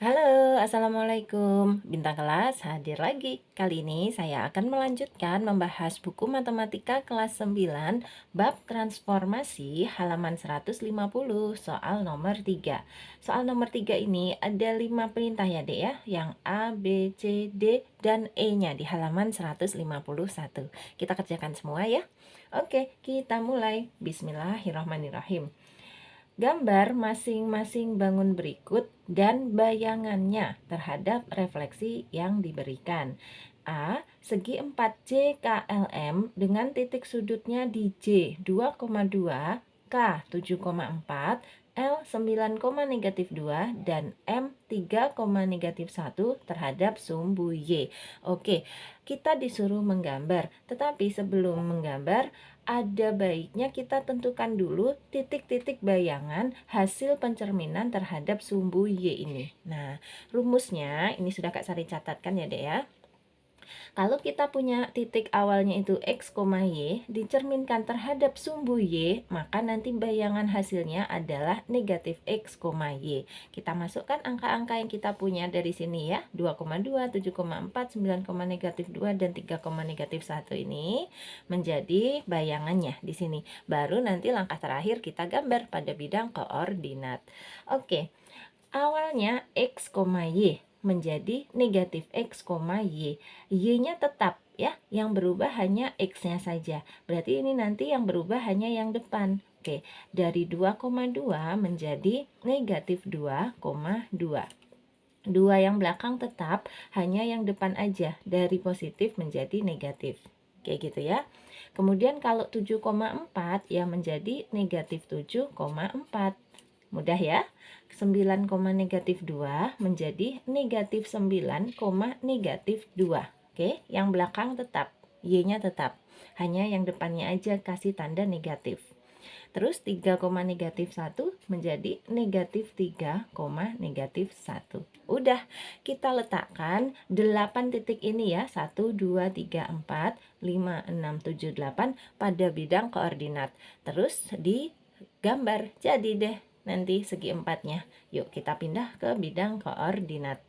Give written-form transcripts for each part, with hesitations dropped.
Halo, Assalamualaikum. Bintang kelas hadir lagi. Kali ini saya akan melanjutkan membahas buku matematika kelas 9 bab transformasi halaman 150 soal nomor 3. Soal nomor 3 ini ada 5 perintah ya Dek ya, yang A, B, C, D, dan E-nya di halaman 151. Kita kerjakan semua ya. Oke, kita mulai. Bismillahirrahmanirrahim. Gambar masing-masing bangun berikut dan bayangannya terhadap refleksi yang diberikan. A. Segi 4C KLM dengan titik sudutnya di J 2,2, K 7,4, L 9, negatif 2, dan M 3, negatif 1 terhadap sumbu Y. Oke, kita disuruh menggambar. Tetapi sebelum menggambar, ada baiknya kita tentukan dulu titik-titik bayangan hasil pencerminan terhadap sumbu Y ini. Nah, rumusnya ini sudah Kak Sari catatkan ya Dek ya. Kalau kita punya titik awalnya itu X, Y, dicerminkan terhadap sumbu Y, maka nanti bayangan hasilnya adalah negatif X, Y. Kita masukkan angka-angka yang kita punya dari sini ya, 2,2, 7,4, 9, negatif 2, dan 3, negatif 1 ini menjadi bayangannya di sini. Baru nanti langkah terakhir kita gambar pada bidang koordinat. Oke, awalnya X, Y menjadi negatif X, Y. Y-nya tetap ya, yang berubah hanya X-nya saja. Berarti ini nanti yang berubah hanya yang depan. Oke, dari 2,2 menjadi negatif 2,2. 2 yang belakang tetap, hanya yang depan aja dari positif menjadi negatif. Kayak gitu ya. Kemudian kalau 7,4 ya menjadi negatif 7,4. Mudah ya. 9, negatif 2 menjadi negatif 9, negatif 2. Oke, yang belakang tetap, Y-nya tetap. Hanya yang depannya aja kasih tanda negatif. Terus 3, negatif 1 menjadi negatif 3, negatif 1. Udah, kita letakkan 8 titik ini ya. 1, 2, 3, 4, 5, 6, 7, 8 pada bidang koordinat. Terus digambar, jadi deh nanti segi empatnya. Yuk kita pindah ke bidang koordinat.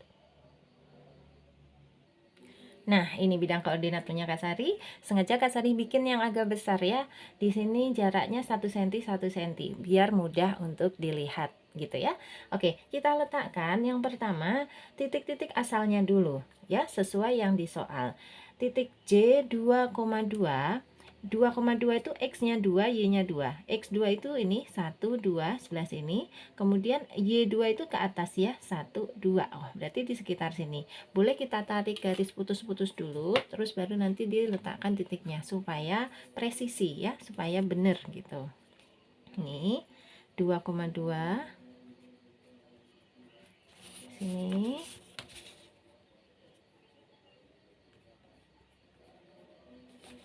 Nah, ini bidang koordinat punya Kak Sari. Sengaja Kak Sari bikin yang agak besar ya. Di sini jaraknya 1 cm 1 cm biar mudah untuk dilihat gitu ya. Oke, kita letakkan yang pertama titik-titik asalnya dulu ya, sesuai yang di soal. Titik J 2,2. 2,2 itu X-nya 2, Y-nya 2. X2 itu ini 1, 2 sebelah sini. Kemudian Y2 itu ke atas ya, 1, 2. Oh, berarti di sekitar sini. Boleh kita tarik garis putus-putus dulu, terus baru nanti diletakkan titiknya supaya presisi ya, supaya benar gitu. Ini 2,2 sini.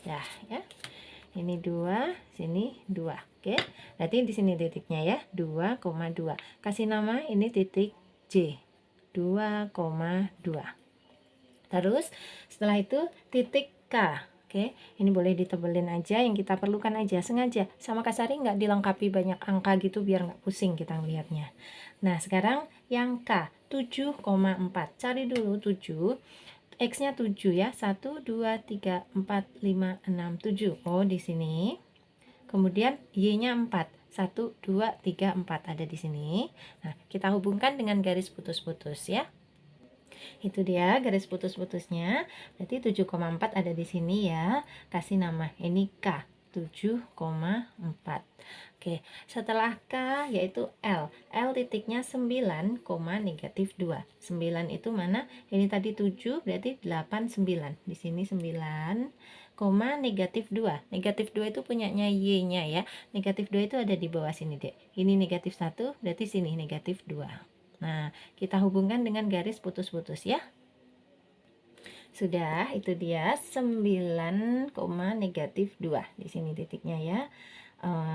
Dah ya. Ini 2, sini 2. Oke. Berarti di sini titiknya ya, 2,2. Kasih nama ini titik J. 2,2. Terus setelah itu titik K. Oke, ini boleh ditebelin aja, yang kita perlukan aja. Sengaja sama Kak Sari nggak dilengkapi banyak angka gitu biar nggak pusing kita melihatnya. Nah, sekarang yang K 7,4. Cari dulu 7. X-nya 7 ya. 1, 2, 3, 4, 5, 6, 7. Oh, di sini. Kemudian Y-nya 4. 1, 2, 3, 4 ada di sini. Nah, kita hubungkan dengan garis putus-putus ya. Itu dia garis putus-putusnya. Berarti 7,4 ada di sini ya. Kasih nama ini K. 7,4. Oke, setelah K yaitu L. L titiknya 9, negatif 2. 9 itu mana? Ini tadi 7, berarti 8, 9. Di sini 9, negatif 2. Negatif 2 itu punyanya Y-nya ya. Negatif 2 itu ada di bawah sini, Dek. Ini negatif 1, berarti sini negatif 2. Nah, kita hubungkan dengan garis putus-putus ya. Sudah, itu dia 9, negatif 2. Di sini titiknya ya.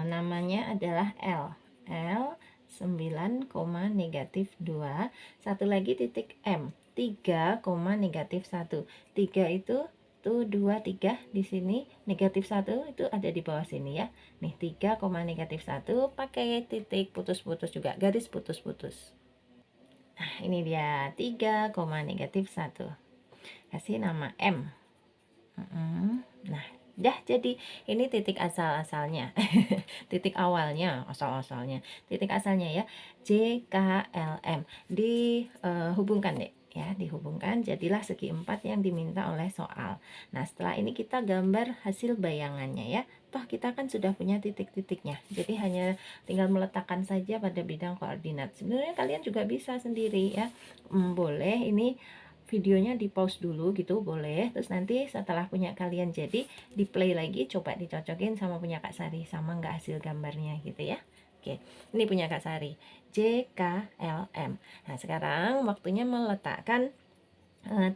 Namanya adalah L. L 9, negatif 2. Satu lagi titik M. 3, negatif 1. 3 itu tuh 2, 3 di sini, negatif 1 itu ada di bawah sini ya. Nih 3, negatif 1 pakai titik putus-putus juga, garis putus-putus. Nah, ini dia 3, negatif 1. Kasih nama M. Nah, dah jadi ini titik asal-asalnya. Titik awalnya, asal-asalnya. Titik asalnya ya, J, K, L, M. Dihubungkan deh. Ya, dihubungkan jadilah segi 4 yang diminta oleh soal. Nah, setelah ini kita gambar hasil bayangannya ya. Toh kita kan sudah punya titik-titiknya. Jadi hanya tinggal meletakkan saja pada bidang koordinat. Sebenarnya kalian juga bisa sendiri ya. Boleh ini videonya di pause dulu gitu boleh, terus nanti setelah punya kalian jadi di play lagi, coba dicocokin sama punya Kak Sari, sama nggak hasil gambarnya gitu ya. Oke, ini punya Kak Sari, J, K, L, M. Nah sekarang waktunya meletakkan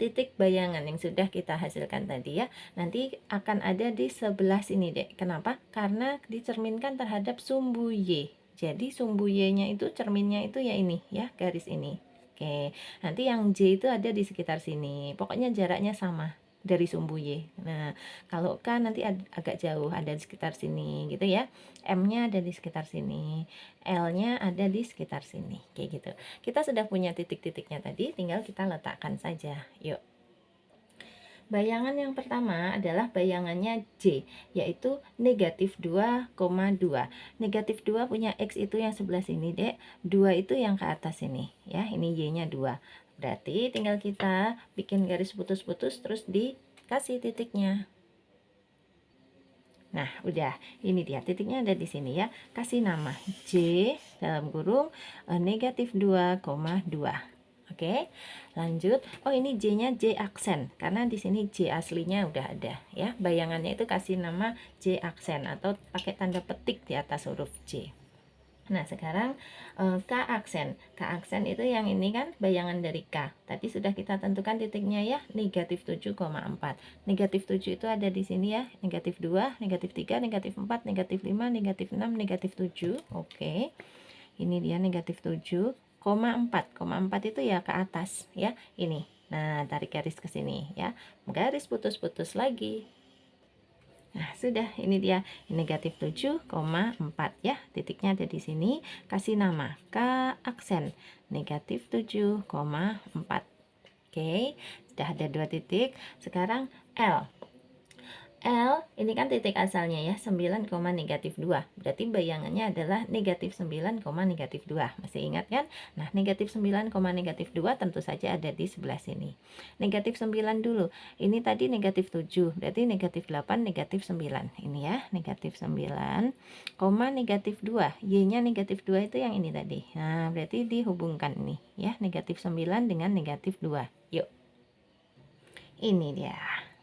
titik bayangan yang sudah kita hasilkan tadi ya. Nanti akan ada di sebelah sini dek. Kenapa? Karena dicerminkan terhadap sumbu Y. Jadi sumbu Y-nya itu cerminnya itu ya ini ya, garis ini. Oke, nanti yang J itu ada di sekitar sini. Pokoknya jaraknya sama dari sumbu Y. Nah, kalau K nanti agak jauh, ada di sekitar sini gitu ya. M-nya ada di sekitar sini. L-nya ada di sekitar sini. Kayak gitu. Kita sudah punya titik-titiknya tadi, tinggal kita letakkan saja. Yuk. Bayangan yang pertama adalah bayangannya J, yaitu negatif 2,2. Negatif 2 punya X itu yang sebelah sini, dek. 2 itu yang ke atas ini. Ya, ini Y-nya 2. Berarti tinggal kita bikin garis putus-putus, terus dikasih titiknya. Nah, udah. Ini dia, titiknya ada di sini ya. Kasih nama J, dalam kurung, negatif 2,2. Oke, lanjut. Oh, ini J-nya J aksen karena di sini J aslinya udah ada ya. Bayangannya itu kasih nama J aksen atau pakai tanda petik di atas huruf J. Nah, sekarang K aksen. K aksen itu yang ini kan bayangan dari K. Tadi sudah kita tentukan titiknya ya, negatif 7,4. Negatif 7 itu ada di sini ya, negatif 2, negatif 3, negatif 4, negatif 5, negatif 6, negatif 7. Oke. Ini dia negatif 7,4. 4 itu ya ke atas ya. Ini. Nah, tarik garis ke sini ya. Garis putus-putus lagi. Nah, sudah. Ini dia negatif 7,4 ya. Titiknya ada di sini. Kasih nama K aksen negatif 7,4. Oke, sudah ada 2 titik. Sekarang L. L ini kan titik asalnya ya, 9, negatif 2. Berarti bayangannya adalah negatif 9, negatif 2. Masih ingat kan? Nah, negatif 9, negatif 2 tentu saja ada di sebelah sini. Negatif 9 dulu. Ini tadi negatif 7. Berarti negatif 8, negatif 9. Ini ya, negatif 9, negatif 2. Y-nya negatif 2 itu yang ini tadi. Nah, berarti dihubungkan nih ya, negatif 9 dengan negatif 2. Yuk. Ini dia.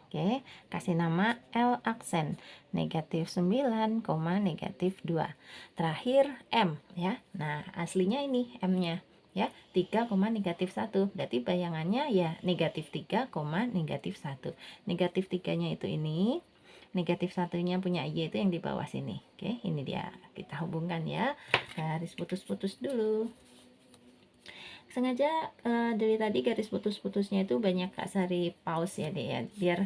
Oke, kasih nama L aksen negatif 9, negatif 2. Terakhir M ya. Nah, aslinya ini M-nya ya, 3, negatif 1. Berarti bayangannya ya negatif 3, negatif 1. Negatif 3-nya itu ini, negatif 1-nya punya Y itu yang di bawah sini. Oke, ini dia. Kita hubungkan ya. Garis putus-putus dulu. Sengaja dari tadi garis putus-putusnya itu banyak Kak Sari pause ya deh ya, biar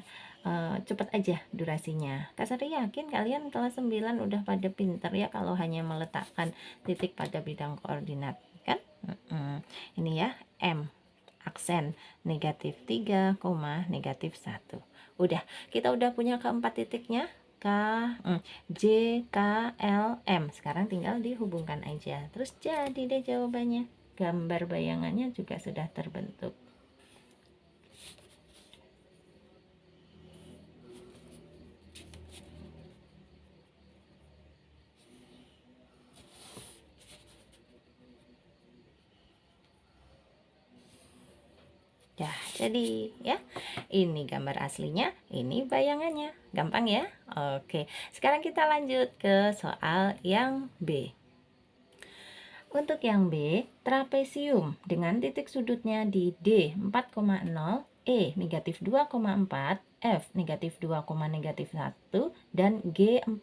cepat aja durasinya. Kak Sari yakin kalian kelas 9 udah pada pinter ya kalau hanya meletakkan titik pada bidang koordinat kan. Ini ya, M aksen negatif 3, negatif 1. Udah, kita udah punya keempat titiknya. K, J, K, L, M. Sekarang tinggal dihubungkan aja. Terus jadi deh jawabannya. Gambar bayangannya juga sudah terbentuk. Ya, jadi ya, ini gambar aslinya, ini bayangannya. Gampang ya? Oke, sekarang kita lanjut ke soal yang B. Untuk yang B, trapesium dengan titik sudutnya di D 4,0, E negatif 2,4, F negatif 2, negatif 1, dan G 4,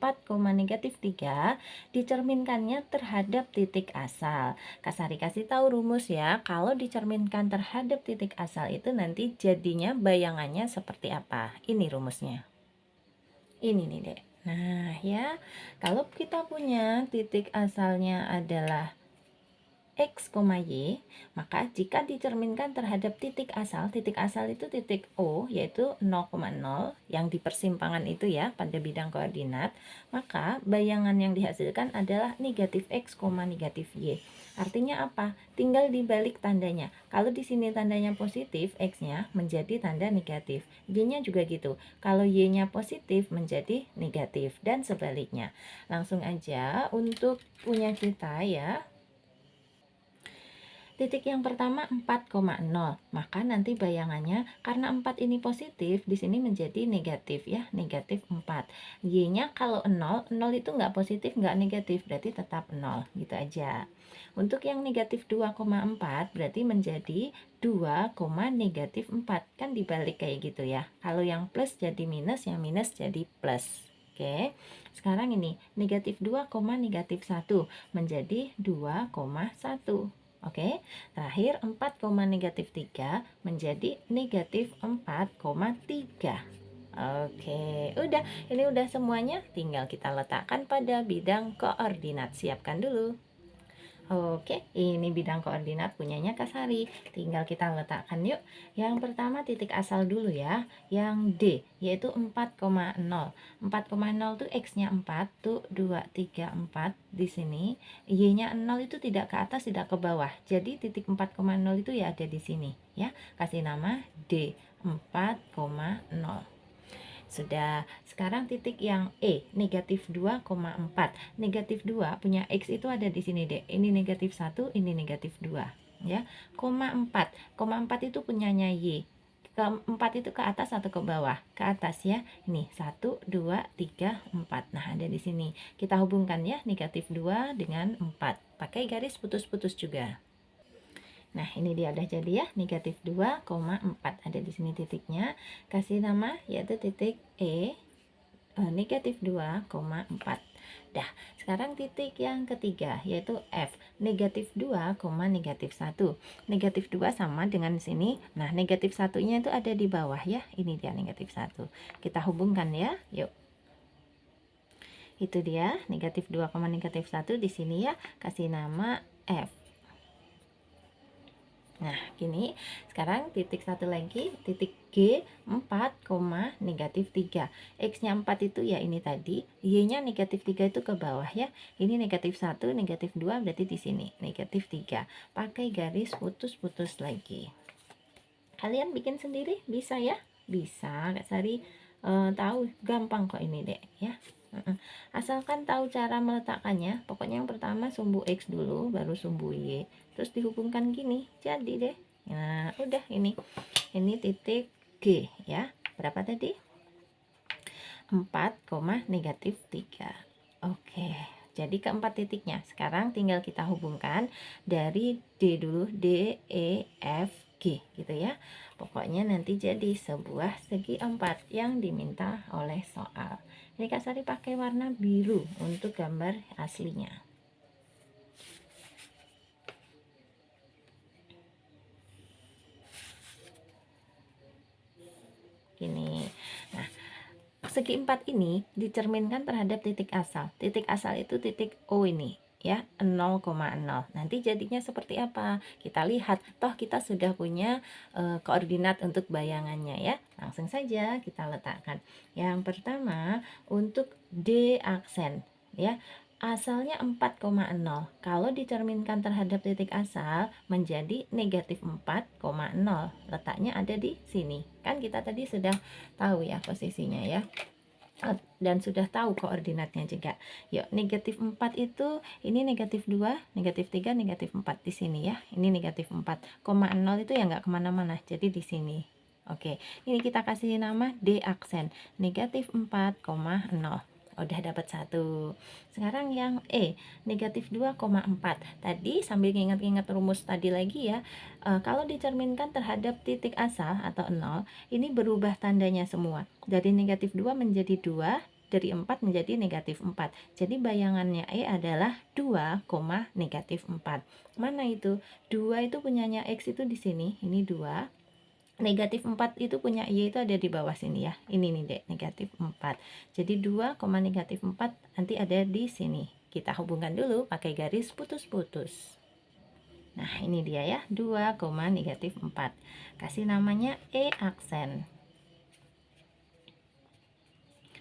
negatif 3 dicerminkannya terhadap titik asal. Kak Sari kasih tahu rumus ya, kalau dicerminkan terhadap titik asal itu nanti jadinya bayangannya seperti apa. Ini rumusnya. Ini nih dek. Nah ya, kalau kita punya titik asalnya adalah X, Y, maka jika dicerminkan terhadap titik asal itu titik O, yaitu 0,0 yang di persimpangan itu ya pada bidang koordinat, maka bayangan yang dihasilkan adalah negatif X, negatif Y. Artinya apa? Tinggal dibalik tandanya. Kalau di sini tandanya positif, X-nya menjadi tanda negatif. Y-nya juga gitu. Kalau Y-nya positif menjadi negatif dan sebaliknya. Langsung aja untuk punya kita ya. Titik yang pertama 4,0. Maka nanti bayangannya karena 4 ini positif, di sini menjadi negatif ya, negatif 4. Y-nya kalau 0, 0 itu nggak positif, nggak negatif, berarti tetap 0. Gitu aja. Untuk yang negatif 2,4 berarti menjadi 2, negatif 4. Kan dibalik kayak gitu ya. Kalau yang plus jadi minus, yang minus jadi plus. Oke, sekarang ini negatif 2, negatif 1 menjadi 2,1. Oke, terakhir 4, negatif 3 menjadi negatif 4,3. Oke, udah, ini udah semuanya, tinggal kita letakkan pada bidang koordinat. Siapkan dulu. Oke, ini bidang koordinat punyanya Kak Sari. Tinggal kita letakkan yuk. Yang pertama titik asal dulu ya. Yang D, yaitu 4,0. 4,0 tuh X-nya 4, tuh 2, 3, 4 di sini. Y-nya 0 itu tidak ke atas, tidak ke bawah. Jadi titik 4,0 itu ya ada di sini ya. Kasih nama D, 4,0. Sudah, sekarang titik yang E, negatif 2,4. Negatif 2 punya X itu ada di sini deh. Ini negatif 1, ini negatif 2. Ya, koma 4. Koma 4 itu punyanya Y. Ke 4 itu ke atas atau ke bawah? Ke atas ya. Ini 1, 2, 3, 4. Nah, ada di sini. Kita hubungkan ya, negatif 2 dengan 4. Pakai garis putus-putus juga. Nah, ini dia udah jadi ya, negatif 2,4. Ada di sini titiknya. Kasih nama yaitu titik E, negatif 2,4. Dah, sekarang titik yang ketiga yaitu F, negatif 2, negatif 1. Negatif 2 sama dengan sini. Nah, negatif satunya itu ada di bawah ya. Ini dia negatif 1. Kita hubungkan ya. Yuk. Itu dia negatif 2, negatif 1 di sini ya. Kasih nama F. Nah, gini, sekarang titik satu lagi, titik G, 4, negatif 3. X-nya 4 itu ya ini tadi, Y-nya negatif 3 itu ke bawah ya. Ini negatif 1, negatif 2 berarti di sini, negatif 3. Pakai garis putus-putus lagi. Kalian bikin sendiri bisa ya? Bisa, Kak Sari tahu, gampang kok ini dek ya. Asalkan tahu cara meletakkannya. Pokoknya yang pertama sumbu X dulu, baru sumbu Y, terus dihubungkan gini, jadi deh. Nah, udah ini titik G ya. Berapa tadi? 4, negatif 3. Oke, jadi keempat titiknya. Sekarang tinggal kita hubungkan dari D dulu, D, E, F, G gitu ya. Pokoknya nanti jadi sebuah segi 4 yang diminta oleh soal. Ini Kak Sari pakai warna biru untuk gambar aslinya. Gini. Nah, segi 4 ini dicerminkan terhadap titik asal. Titik asal itu titik O ini ya, 0,0. Nanti jadinya seperti apa? Kita lihat. Toh kita sudah punya koordinat untuk bayangannya ya. Langsung saja kita letakkan. Yang pertama untuk D aksen ya. Asalnya 4,0. Kalau dicerminkan terhadap titik asal menjadi negatif 4,0. Letaknya ada di sini. Kan kita tadi sudah tahu ya posisinya ya. Dan sudah tahu koordinatnya juga. Yuk, negatif 4 itu ini negatif 2, negatif 3, negatif 4 di sini ya. Ini negatif 4,0 itu ya nggak kemana-mana. Jadi di sini. Oke, ini kita kasih nama D aksen. Negatif 4,0. Udah dapat satu. Sekarang yang E, negatif 2,4. Tadi sambil ingat-ingat rumus tadi lagi ya, kalau dicerminkan terhadap titik asal atau 0, ini berubah tandanya semua. Dari negatif 2 menjadi 2, dari 4 menjadi negatif 4. Jadi bayangannya E adalah 2, negatif 4. Mana itu? 2 itu punyanya X itu di sini, ini 2. Negatif 4 itu punya Y itu ada di bawah sini ya. Ini nih dek, negatif 4. Jadi 2, negatif 4 nanti ada di sini. Kita hubungkan dulu pakai garis putus-putus. Nah, ini dia ya, 2, negatif 4. Kasih namanya E aksen.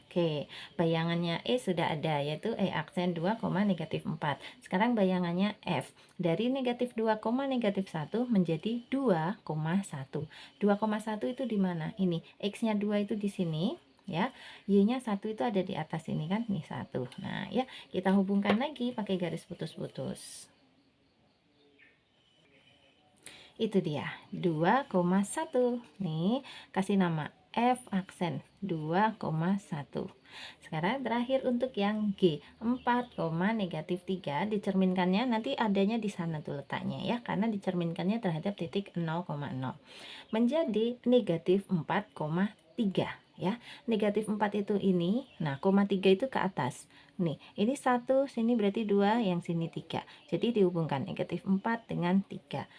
Oke, bayangannya E sudah ada, yaitu E aksen 2, negatif 4. Sekarang bayangannya F. Dari negatif 2, negatif 1 menjadi 2,1. 2,1 itu di mana? Ini, X-nya 2 itu di sini, ya. Y-nya 1 itu ada di atas ini kan, nih 1. Nah, ya, kita hubungkan lagi pakai garis putus-putus. Itu dia, 2,1. Nih, kasih nama F aksen 2,1. Sekarang terakhir untuk yang G, 4, negatif 3, dicerminkannya nanti adanya di sana tuh letaknya ya, karena dicerminkannya terhadap titik 0,0. Menjadi negatif 4,3 ya. Negatif 4 itu ini, nah, koma 3 itu ke atas. Nih, ini 1, sini berarti 2, yang sini 3. Jadi dihubungkan negatif 4 dengan 3.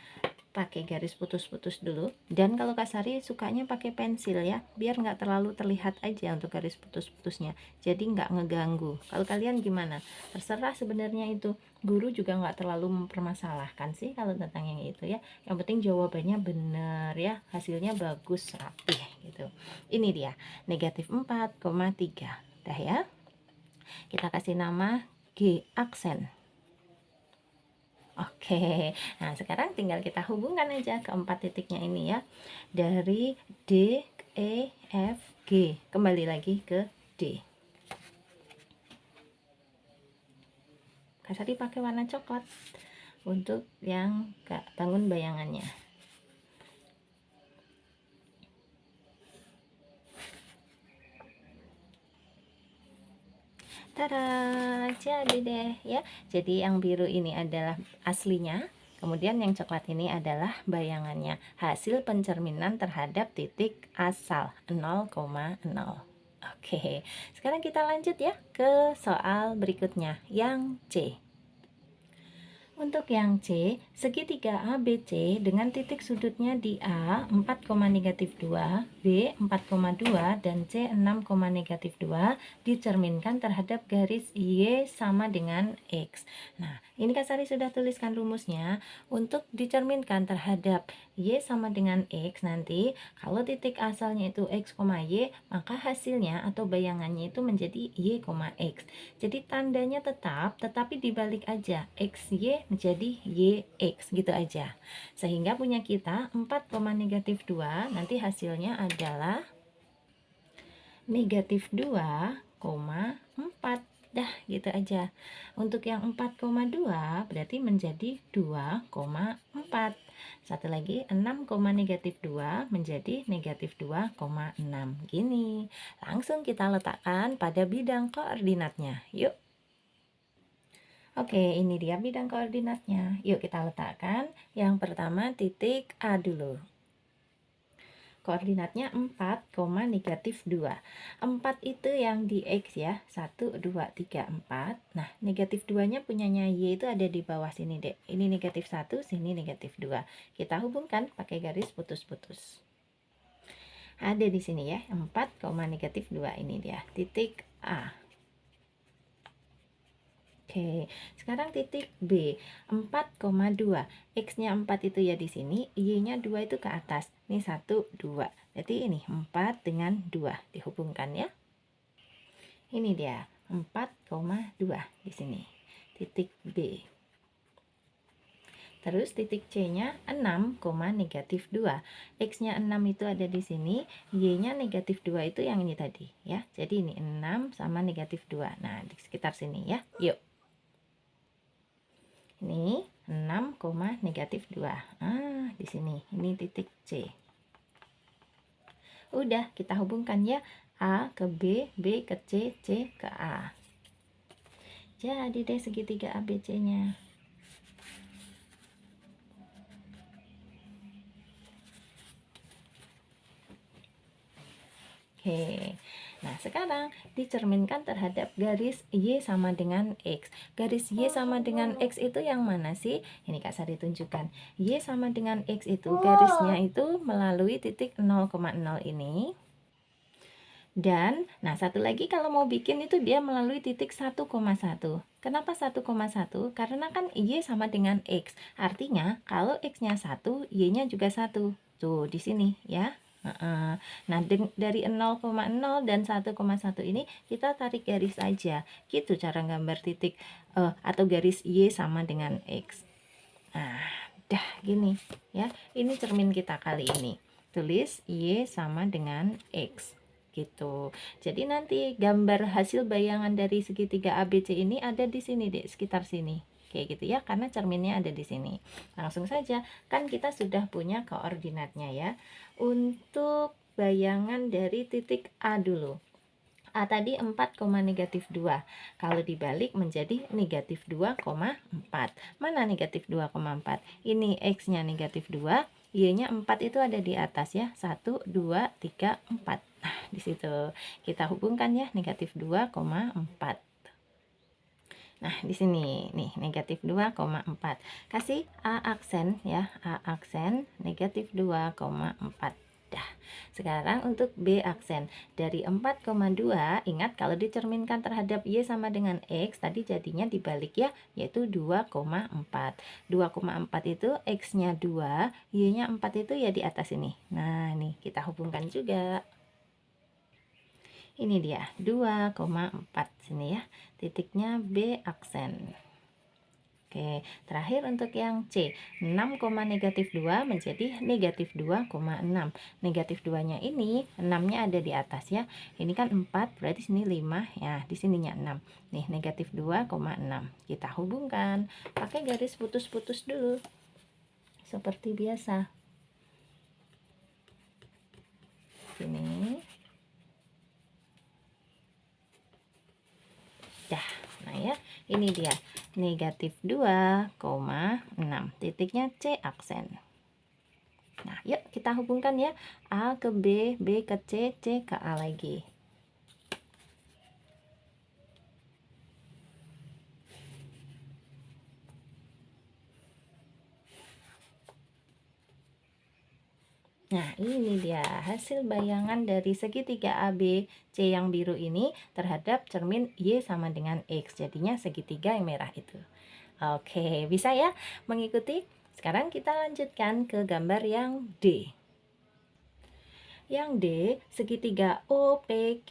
Pakai garis putus-putus dulu, dan kalau Kak Sari sukanya pakai pensil ya, biar nggak terlalu terlihat aja untuk garis putus-putusnya, jadi nggak ngeganggu. Kalau kalian gimana, terserah sebenarnya, itu guru juga nggak terlalu mempermasalahkan sih kalau tentang yang itu ya, yang penting jawabannya bener ya, hasilnya bagus rapih gitu. Ini dia negatif 4,3. Dah ya, kita kasih nama G aksen. Oke, nah sekarang tinggal kita hubungkan aja keempat titiknya ini ya. Dari D, E, F, G. Kembali lagi ke D. Kasari pakai warna coklat untuk yang gak bangun bayangannya. Tada, jadi deh ya. Jadi yang biru ini adalah aslinya, kemudian yang coklat ini adalah bayangannya, hasil pencerminan terhadap titik asal 0,0. Oke, sekarang kita lanjut ya ke soal berikutnya, yang C. Untuk yang C, segitiga ABC dengan titik sudutnya di A 4, negatif 2, B 4,2, dan C 6, negatif 2 dicerminkan terhadap garis Y sama dengan X. Nah, ini Kak Sari sudah tuliskan rumusnya. Untuk dicerminkan terhadap Y sama dengan X, nanti kalau titik asalnya itu X, Y, maka hasilnya atau bayangannya itu menjadi Y, X. Jadi tandanya tetap, tetapi dibalik aja, XY menjadi YX gitu aja. Sehingga punya kita 4, negatif 2, nanti hasilnya adalah negatif 2,4. Dah gitu aja. Untuk yang 4,2 berarti menjadi 2,4. Satu lagi, 6, negatif 2 menjadi negatif 2,6. Gini. Langsung kita letakkan pada bidang koordinatnya. Yuk. Oke, ini dia bidang koordinatnya. Yuk kita letakkan. Yang pertama titik A dulu. Koordinatnya 4, negatif 2. 4 itu yang di X ya. 1, 2, 3, 4. Nah, negatif 2-nya punyanya Y itu ada di bawah sini, Dek. Ini negatif 1, sini negatif 2. Kita hubungkan pakai garis putus-putus. Ada di sini ya, 4, negatif 2. Ini dia, titik A. Oke, sekarang titik B, 4,2. X-nya 4 itu ya di sini, Y-nya 2 itu ke atas. Ini 1, 2. Berarti ini 4 dengan 2 dihubungkan ya. Ini dia, 4,2 di sini. Titik B. Terus titik C-nya 6, negatif 2. X-nya 6 itu ada di sini, Y-nya negatif 2 itu yang ini tadi ya. Jadi ini 6 sama negatif 2. Nah, di sekitar sini ya. Yuk. Ini 6, negatif 2. Di sini. Ini titik C. Udah, kita hubungkan ya. A ke B, B ke C, C ke A. Jadi deh segitiga ABC-nya. Oke. Nah, sekarang dicerminkan terhadap garis Y sama dengan X. Garis Y sama dengan X itu yang mana sih? Ini Kak Sari tunjukkan. Y sama dengan X itu garisnya itu melalui titik 0,0 ini. Dan, nah satu lagi kalau mau bikin itu dia melalui titik 1,1. Kenapa 1,1? Karena kan Y sama dengan X. Artinya kalau X-nya 1, Y-nya juga 1. Tuh, di sini ya. Nah, dari 0,0 dan 1,1 ini kita tarik garis aja. Gitu cara gambar titik atau garis Y sama dengan X. Nah, dah gini ya. Ini cermin kita kali ini. Tulis Y sama dengan X gitu. Jadi nanti gambar hasil bayangan dari segitiga ABC ini ada di sini deh, sekitar sini. Kayak gitu ya, karena cerminnya ada di sini. Langsung saja, kan kita sudah punya koordinatnya ya. Untuk bayangan dari titik A dulu. A tadi 4, -2. Kalau dibalik menjadi negatif 2,4. Mana negatif 2,4? Ini X-nya negatif 2, Y-nya 4 itu ada di atas ya. 1, 2, 3, 4. Nah, di situ kita hubungkan ya, negatif 2,4. Nah, di sini nih negatif 2,4. Kasih A aksen ya, A aksen negatif 2,4. Dah. Sekarang untuk B aksen dari 4,2, ingat kalau dicerminkan terhadap Y sama dengan X tadi jadinya dibalik ya, yaitu 2,4. 2,4 itu X-nya 2, Y-nya 4 itu ya di atas ini. Nah, nih kita hubungkan juga. Ini dia 2,4 sini ya. Titiknya B aksen. Oke, terakhir untuk yang C, 6, negatif 2 menjadi negatif 2,6. Negatif 2-nya ini, 6-nya ada di atas ya. Ini kan 4, berarti sini 5, ya di sininya 6. Nih, negatif 2,6. Kita hubungkan, pakai garis putus-putus dulu. Seperti biasa. Sini. Dah, nah ya, ini dia. Negatif 2,6. Titiknya C aksen. Nah, yuk kita hubungkan ya. A ke B, B ke C, C ke A lagi. Nah, ini dia hasil bayangan dari segitiga AB C yang biru ini terhadap cermin Y sama dengan X. Jadinya segitiga yang merah itu. Oke, bisa ya mengikuti? Sekarang kita lanjutkan ke gambar yang D. Yang D, segitiga OPQ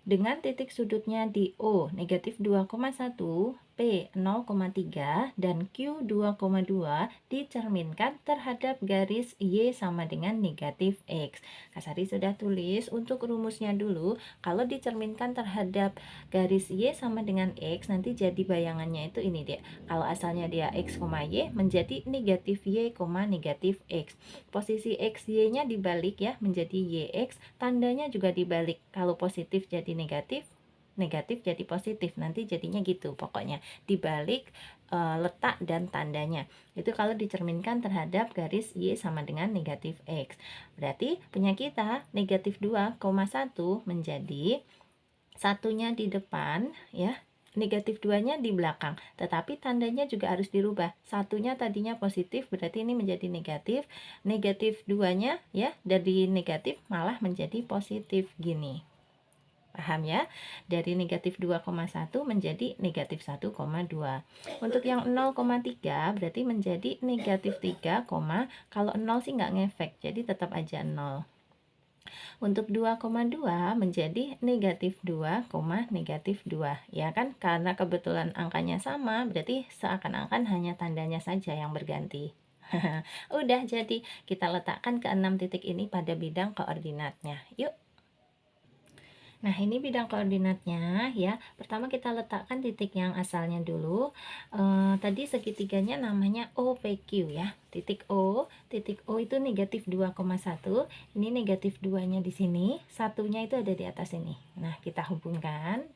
dengan titik sudutnya di O, negatif 2,1, P 0,3, dan Q 2,2 dicerminkan terhadap garis Y sama dengan negatif X. Kasari sudah tulis untuk rumusnya dulu. Kalau dicerminkan terhadap garis Y sama dengan X, nanti jadi bayangannya itu ini dia. Kalau asalnya dia X, Y, menjadi negatif Y, negatif X. Posisi X, Y-nya dibalik ya, menjadi YX, tandanya juga dibalik. Kalau positif jadi negatif, negatif jadi positif, nanti jadinya gitu pokoknya, dibalik letak dan tandanya. Itu kalau dicerminkan terhadap garis Y sama dengan negatif X. Berarti punya kita negatif 2,1 menjadi satunya di depan ya, negatif 2-nya di belakang, tetapi tandanya juga harus dirubah. Satunya tadinya positif, berarti ini menjadi negatif. Negatif 2-nya ya, dari negatif malah menjadi positif gini. Paham ya? Dari negatif 2,1 menjadi negatif 1,2. Untuk yang 0,3 berarti menjadi negatif 3, kalau 0 sih nggak ngefek, jadi tetap aja 0. Untuk 2,2 menjadi negatif 2, negatif 2. Ya kan? Karena kebetulan angkanya sama, berarti seakan-akan hanya tandanya saja yang berganti. Udah, jadi kita letakkan ke 6 titik ini pada bidang koordinatnya. Yuk. Nah, ini bidang koordinatnya ya. Pertama kita letakkan titik yang asalnya dulu. Tadi segitiganya namanya OPQ ya. Titik O itu negatif 2,1. Ini negatif 2-nya di sini, satunya itu ada di atas ini. Nah, kita hubungkan.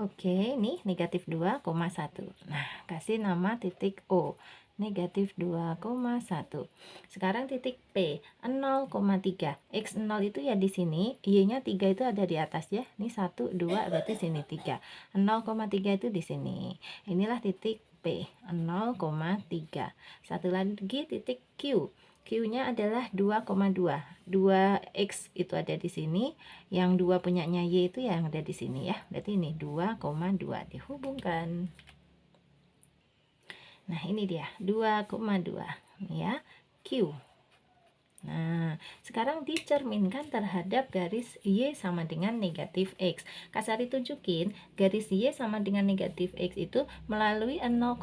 Oke, ini negatif 2,1. Nah, kasih nama titik O, negatif 2,1. Sekarang titik P, 0,3. X0 itu ya di sini, Y-nya 3 itu ada di atas ya. Ini 1, 2, berarti sini 3. 0,3 itu di sini. Inilah titik P 0,3. Satu lagi titik Q. Q-nya adalah 2,2. 2X itu ada di sini, yang 2 punyanya Y itu yang ada di sini ya. Berarti ini 2,2 dihubungkan. Nah, ini dia 2,2 ya, Q. Nah, sekarang dicerminkan terhadap garis Y sama dengan negatif X. Kasari tunjukin garis Y sama dengan negatif X itu melalui 0,0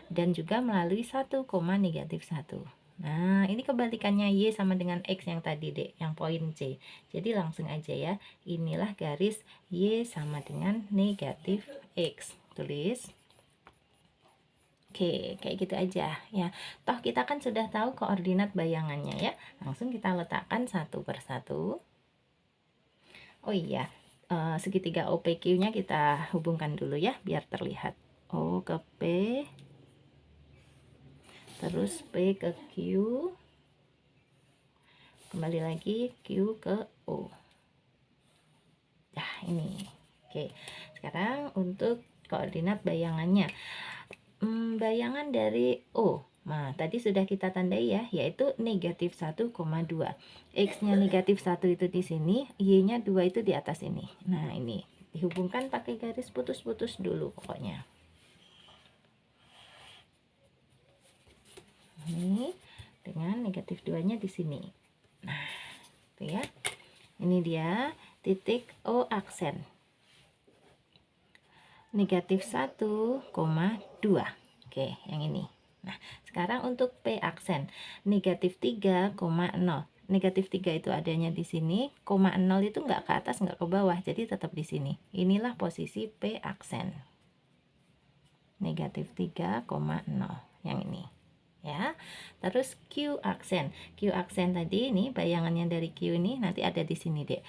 dan juga melalui 1, negatif 1. Nah, ini kebalikannya Y sama dengan X yang tadi deh, yang poin C. Jadi langsung aja ya, inilah garis Y sama dengan negatif X. Tulis. Oke, kayak gitu aja ya. Toh kita kan sudah tahu koordinat bayangannya ya. Langsung kita letakkan satu persatu. Oh iya, segitiga OPQ-nya kita hubungkan dulu ya, biar terlihat. O ke P, terus P ke Q, kembali lagi Q ke O. Nah, ini. Oke, sekarang untuk koordinat bayangannya. Bayangan dari O. Nah, tadi sudah kita tandai ya, yaitu negatif 1,2. X-nya negatif 1 itu di sini, Y-nya 2 itu di atas ini. Nah, ini dihubungkan pakai garis putus-putus dulu pokoknya. Ini dengan negatif 2-nya di sini. Nah, itu ya. Ini dia titik O aksen. Negatif 1,2. Oke, yang ini. Nah, sekarang untuk P aksen negatif 3,0. Negatif 3 itu adanya di sini, 0 itu nggak ke atas, nggak ke bawah, jadi tetap di sini. Inilah posisi P aksen. Negatif 3,0 yang ini. Ya. Terus Q aksen. Q aksen tadi ini bayangannya dari Q ini nanti ada di sini, Dek.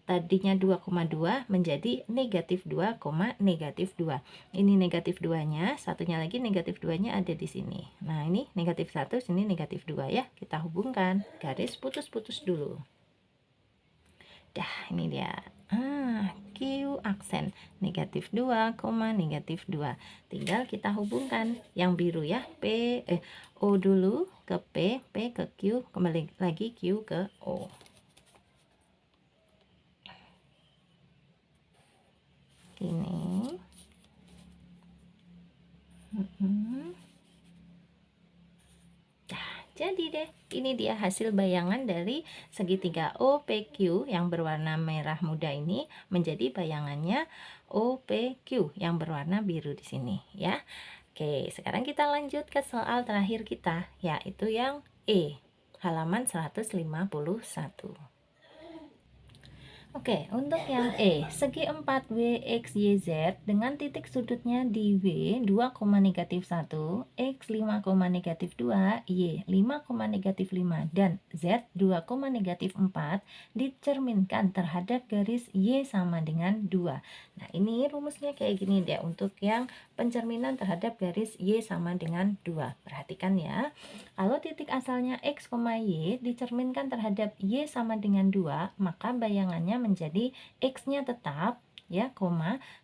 Tadinya 2,2 menjadi negatif 2, negatif 2. Ini negatif 2-nya, satunya lagi negatif 2-nya ada di sini. Nah, ini negatif 1, sini negatif 2 ya. Kita hubungkan, garis putus-putus dulu. Dah, ini dia. Q aksen negatif 2, negatif 2. Tinggal kita hubungkan yang biru ya. O dulu ke P ke Q, kembali lagi Q ke O. Ini jadi deh, ini dia hasil bayangan dari segitiga OPQ yang berwarna merah muda ini menjadi bayangannya OPQ yang berwarna biru di sini ya. Oke, sekarang kita lanjut ke soal terakhir kita, yaitu yang E, halaman 151. Oke, untuk yang E, segi 4W X, Y, Z dengan titik sudutnya di W 2, negatif 1, X 5, negatif 2, Y 5, negatif 5, dan Z 2, negatif 4 dicerminkan terhadap garis Y sama dengan 2. Nah, ini rumusnya kayak gini deh untuk yang pencerminan terhadap garis Y sama dengan 2. Perhatikan ya, kalau titik asalnya X, Y dicerminkan terhadap Y sama dengan 2, maka bayangannya menjadi X-nya tetap ya,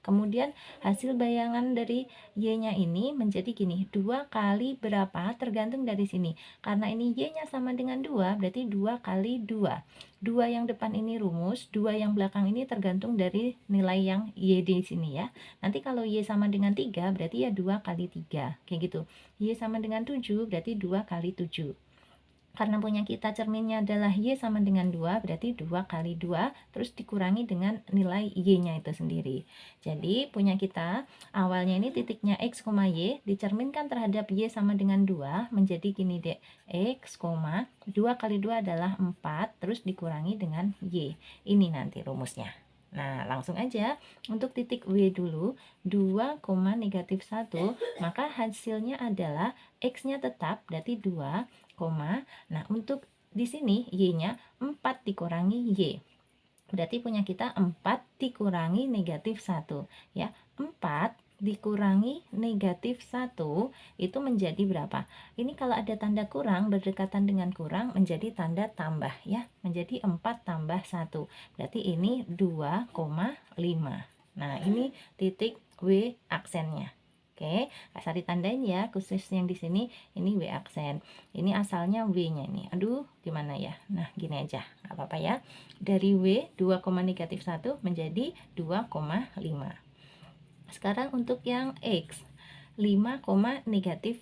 kemudian hasil bayangan dari Y-nya ini menjadi gini, 2 kali berapa tergantung dari sini, karena ini Y-nya sama dengan 2 berarti 2 kali 2. 2 yang depan ini rumus, 2 yang belakang ini tergantung dari nilai yang Y di sini ya. Nanti kalau Y sama dengan 3 berarti ya 2 kali 3 kayak gitu. Y sama dengan 7 berarti 2 kali 7. Karena punya kita cerminnya adalah Y sama dengan 2, berarti 2 kali 2, terus dikurangi dengan nilai Y-nya itu sendiri. Jadi, punya kita, awalnya ini titiknya X, Y, dicerminkan terhadap Y sama dengan 2, menjadi gini dek, X, 2 kali 2 adalah 4, terus dikurangi dengan Y. Ini nanti rumusnya. Nah, langsung aja untuk titik W dulu, 2, negatif 1, maka hasilnya adalah X-nya tetap, berarti 2, nah untuk di sini Y-nya 4 dikurangi Y. Berarti punya kita 4 dikurangi negatif 1 ya. 4 dikurangi negatif 1 itu menjadi berapa? Ini kalau ada tanda kurang berdekatan dengan kurang menjadi tanda tambah ya. Menjadi 4 tambah 1. Berarti ini 2,5. Nah, ini titik W aksennya. Oke, Kak Sari tandain ya, khusus yang di sini ini W aksen. Ini asalnya W-nya nih. Aduh, gimana ya? Nah, gini aja, nggak apa-apa ya. Dari W 2,-1 menjadi 2,5. Sekarang untuk yang X 5,-2.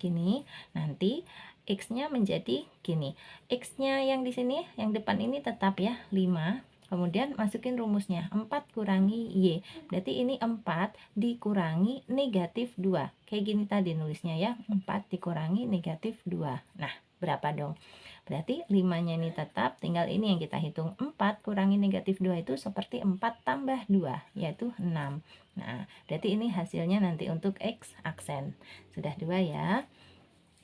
Gini, nanti X-nya menjadi gini. X-nya yang di sini, yang depan ini tetap ya, 5. Kemudian masukin rumusnya, 4 kurangi Y. Berarti ini 4 dikurangi -2. Kayak gini tadi nulisnya ya, 4 dikurangi -2. Nah, berapa dong? Berarti 5-nya ini tetap, tinggal ini yang kita hitung. 4 kurangi -2 itu seperti 4 tambah 2, yaitu 6. Nah, berarti ini hasilnya nanti untuk X aksen. Sudah 2 ya.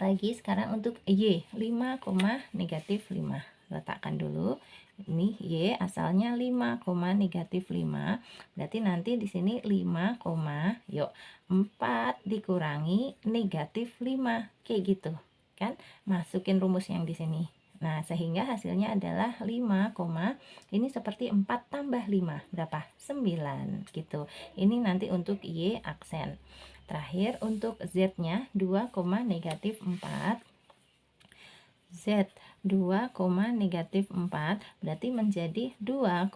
Lagi sekarang untuk Y 5,-5. Letakkan dulu. Ini Y asalnya 5,-5. Berarti nanti di sini 5, yuk 4 dikurangi -5. Kayak gitu. Kan? Masukin rumus yang di sini. Nah, sehingga hasilnya adalah 5, ini seperti 4 tambah 5. Berapa? 9 gitu. Ini nanti untuk Y aksen. Terakhir untuk Z-nya 2,-4. Z 2,-4 berarti menjadi 2,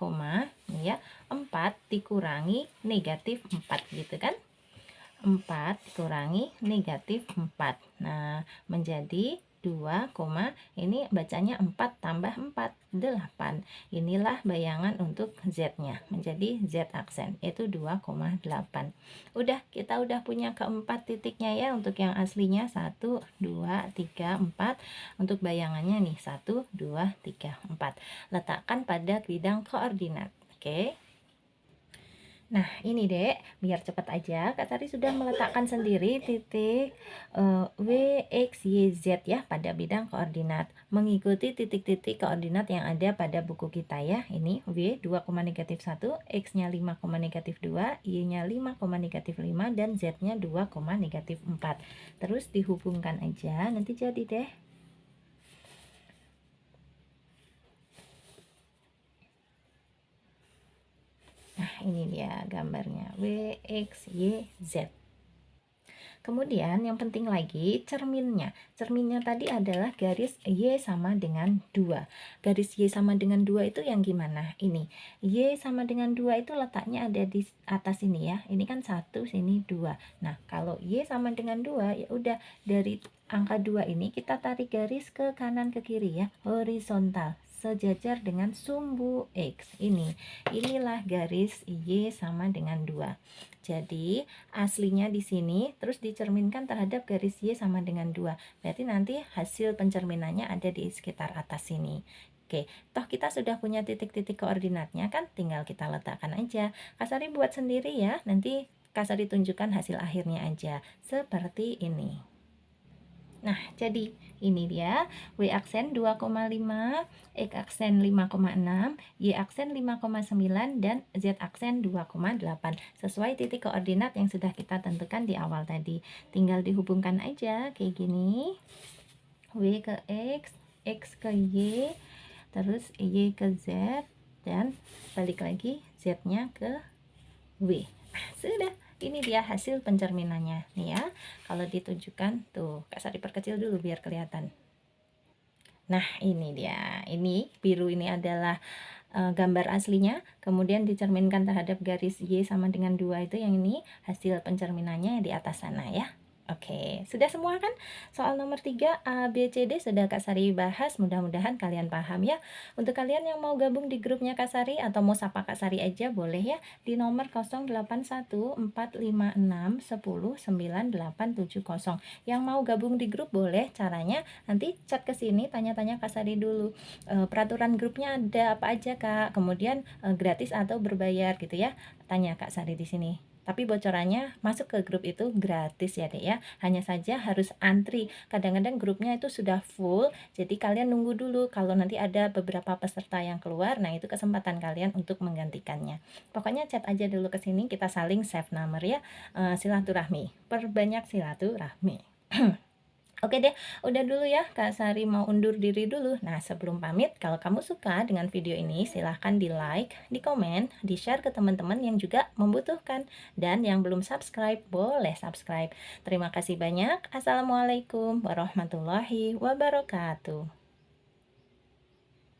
ya 4 dikurangi -4 gitu kan. 4 kurangi -4. Nah, menjadi 2, ini bacanya 4 tambah 4, 8. Inilah bayangan untuk Z-nya, menjadi Z aksen, yaitu 2,8. Udah, kita udah punya keempat titiknya ya, untuk yang aslinya 1, 2, 3, 4. Untuk bayangannya nih, 1, 2, 3, 4. Letakkan pada bidang koordinat. Oke. Nah, ini Dek, biar cepat aja, Kak Sari sudah meletakkan sendiri titik W, X, Y, Z ya pada bidang koordinat. Mengikuti titik-titik koordinat yang ada pada buku kita ya. Ini W 2,-1, X-nya 5,-2, Y-nya 5,-5, dan Z-nya 2,-4. Terus dihubungkan aja, nanti jadi deh. Nah, ini dia gambarnya W, X, Y, Z. Kemudian yang penting lagi cerminnya. Cerminnya tadi adalah garis Y sama dengan 2. Garis Y sama dengan 2 itu yang gimana? Ini. Y sama dengan 2 itu letaknya ada di atas ini ya. Ini kan 1, sini 2. Nah, kalau Y sama dengan 2 ya udah dari angka 2 ini kita tarik garis ke kanan ke kiri ya, horizontal sejajar dengan sumbu X ini. Inilah garis Y sama dengan 2. Jadi aslinya di sini terus dicerminkan terhadap garis Y sama dengan 2. Berarti nanti hasil pencerminannya ada di sekitar atas sini. Oke, toh kita sudah punya titik-titik koordinatnya kan, tinggal kita letakkan aja. Kak Sari buat sendiri ya, nanti Kak Sari tunjukkan hasil akhirnya aja. Seperti ini. Nah, jadi ini dia W aksen 2,5, X aksen 5,6, Y aksen 5,9, dan Z aksen 2,8. Sesuai titik koordinat yang sudah kita tentukan di awal tadi. Tinggal dihubungkan aja kayak gini. W ke X ke Y, terus Y ke Z, dan balik lagi Z-nya ke W. Sudah. Ini dia hasil pencerminannya nih ya. Kalau ditunjukkan tuh, Kak Sari perkecil dulu biar kelihatan. Nah, ini dia. Ini biru ini adalah gambar aslinya, kemudian dicerminkan terhadap garis Y sama dengan 2 itu, yang ini hasil pencerminannya di atas sana ya. Oke, sudah semua kan? Soal nomor 3 A, B, C, D sudah Kak Sari bahas, mudah-mudahan kalian paham ya. Untuk kalian yang mau gabung di grupnya Kak Sari atau mau sapa Kak Sari aja boleh ya, di nomor 081456109870. Yang mau gabung di grup boleh, caranya nanti chat ke sini, tanya-tanya Kak Sari dulu. Peraturan grupnya ada apa aja Kak? Kemudian gratis atau berbayar gitu ya. Tanya Kak Sari di sini. Tapi bocorannya masuk ke grup itu gratis ya Dek ya. Hanya saja harus antri. Kadang-kadang grupnya itu sudah full, jadi kalian nunggu dulu. Kalau nanti ada beberapa peserta yang keluar, nah itu kesempatan kalian untuk menggantikannya. Pokoknya chat aja dulu ke sini, kita saling save nomor ya. Silaturahmi. Perbanyak silaturahmi. Oke deh, udah dulu ya Kak Sari mau undur diri dulu. Nah, sebelum pamit, kalau kamu suka dengan video ini, silahkan di like, di komen, di share ke teman-teman yang juga membutuhkan. Dan yang belum subscribe, boleh subscribe. Terima kasih banyak. Assalamualaikum warahmatullahi wabarakatuh.